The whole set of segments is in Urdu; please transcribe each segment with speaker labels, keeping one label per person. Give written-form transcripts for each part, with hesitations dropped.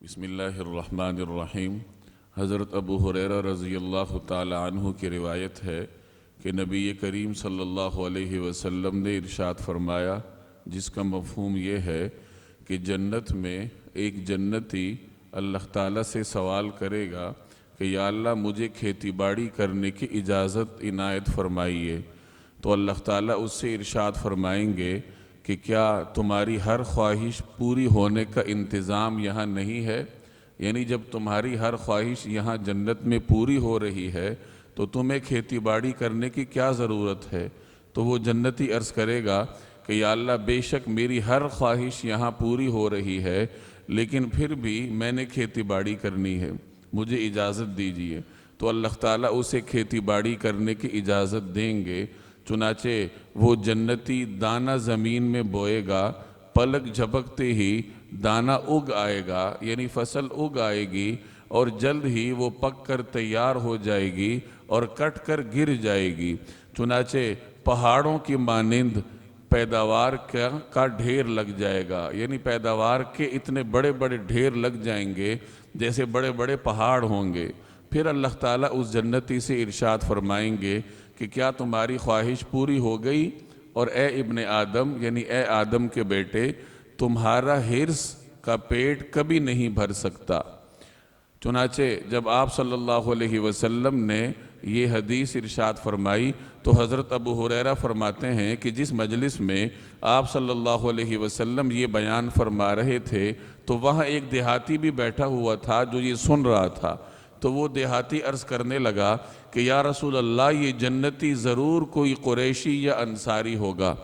Speaker 1: بسم اللہ الرحمن الرحیم۔ حضرت ابو ہریرہ رضی اللہ تعالی عنہ کی روایت ہے کہ نبی کریم صلی اللہ علیہ وسلم نے ارشاد فرمایا، جس کا مفہوم یہ ہے کہ جنت میں ایک جنتی اللہ تعالیٰ سے سوال کرے گا کہ یا اللہ مجھے کھیتی باڑی کرنے کی اجازت عنایت فرمائیے، تو اللہ تعالیٰ اس سے ارشاد فرمائیں گے کہ کیا تمہاری ہر خواہش پوری ہونے کا انتظام یہاں نہیں ہے؟ یعنی جب تمہاری ہر خواہش یہاں جنت میں پوری ہو رہی ہے تو تمہیں کھیتی باڑی کرنے کی کیا ضرورت ہے؟ تو وہ جنتی عرض کرے گا کہ یا اللہ بے شک میری ہر خواہش یہاں پوری ہو رہی ہے، لیکن پھر بھی میں نے کھیتی باڑی کرنی ہے، مجھے اجازت دیجیے۔ تو اللہ تعالیٰ اسے کھیتی باڑی کرنے کی اجازت دیں گے۔ چنانچہ وہ جنتی دانہ زمین میں بوئے گا، پلک جھپکتے ہی دانہ اگ آئے گا، یعنی فصل اگ آئے گی اور جلد ہی وہ پک کر تیار ہو جائے گی اور کٹ کر گر جائے گی۔ چنانچہ پہاڑوں کی مانند پیداوار کا ڈھیر لگ جائے گا، یعنی پیداوار کے اتنے بڑے بڑے ڈھیر لگ جائیں گے جیسے بڑے بڑے پہاڑ ہوں گے۔ پھر اللہ تعالیٰ اس جنتی سے ارشاد فرمائیں گے کہ کیا تمہاری خواہش پوری ہو گئی؟ اور اے ابن آدم، یعنی اے آدم کے بیٹے، تمہارا حرص کا پیٹ کبھی نہیں بھر سکتا۔ چنانچہ جب آپ صلی اللہ علیہ وسلم نے یہ حدیث ارشاد فرمائی تو حضرت ابو ہریرہ فرماتے ہیں کہ جس مجلس میں آپ صلی اللہ علیہ وسلم یہ بیان فرما رہے تھے تو وہاں ایک دیہاتی بھی بیٹھا ہوا تھا جو یہ سن رہا تھا۔ تو وہ دیہاتی عرض کرنے لگا کہ یا رسول اللہ یہ جنتی ضرور کوئی قریشی یا انصاری ہوگا،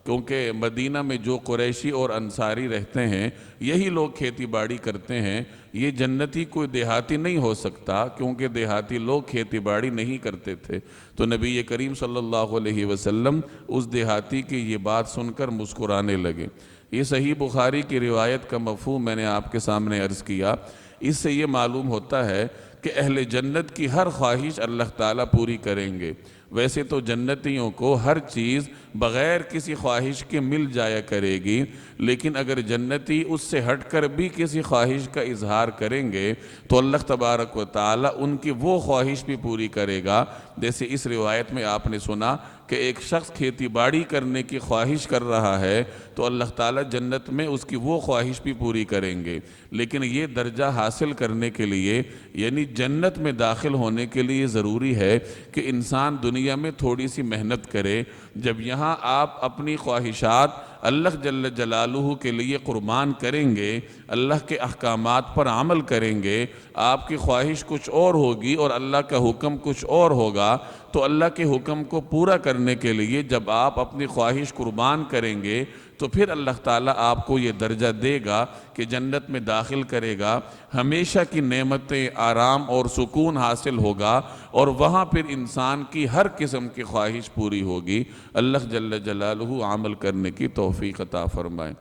Speaker 1: کیونکہ مدینہ میں جو قریشی اور انصاری رہتے ہیں یہی لوگ کھیتی باڑی کرتے ہیں، یہ جنتی کوئی دیہاتی نہیں ہو سکتا کیونکہ دیہاتی لوگ کھیتی باڑی نہیں کرتے تھے۔ تو نبی کریم صلی اللہ علیہ وسلم اس دیہاتی کی یہ بات سن کر مسکرانے لگے۔ یہ صحیح بخاری کی روایت کا مفہوم میں نے آپ کے سامنے عرض کیا۔ اس سے یہ معلوم ہوتا ہے کہ اہل جنت کی ہر خواہش اللہ تعالیٰ پوری کریں گے۔ ویسے تو جنتیوں کو ہر چیز بغیر کسی خواہش کے مل جایا کرے گی، لیکن اگر جنتی اس سے ہٹ کر بھی کسی خواہش کا اظہار کریں گے تو اللہ تبارک و تعالیٰ ان کی وہ خواہش بھی پوری کرے گا۔ جیسے اس روایت میں آپ نے سنا کہ ایک شخص کھیتی باڑی کرنے کی خواہش کر رہا ہے تو اللہ تعالیٰ جنت میں اس کی وہ خواہش بھی پوری کریں گے۔ لیکن یہ درجہ حاصل کرنے کے لیے، یعنی جنت میں داخل ہونے کے لیے ضروری ہے کہ انسان دنیا میں تھوڑی سی محنت کرے۔ جب یہاں آپ اپنی خواہشات اللہ جل جلالہ کے لیے قربان کریں گے، اللہ کے احکامات پر عمل کریں گے، آپ کی خواہش کچھ اور ہوگی اور اللہ کا حکم کچھ اور ہوگا، تو اللہ کے حکم کو پورا کرنے کے لیے جب آپ اپنی خواہش قربان کریں گے تو پھر اللہ تعالیٰ آپ کو یہ درجہ دے گا کہ جنت میں داخل کرے گا، ہمیشہ کی نعمتیں، آرام اور سکون حاصل ہوگا، اور وہاں پھر انسان کی ہر قسم کی خواہش پوری ہوگی۔ اللہ جل جلالہ عمل کرنے کی توفیق عطا فرمائے۔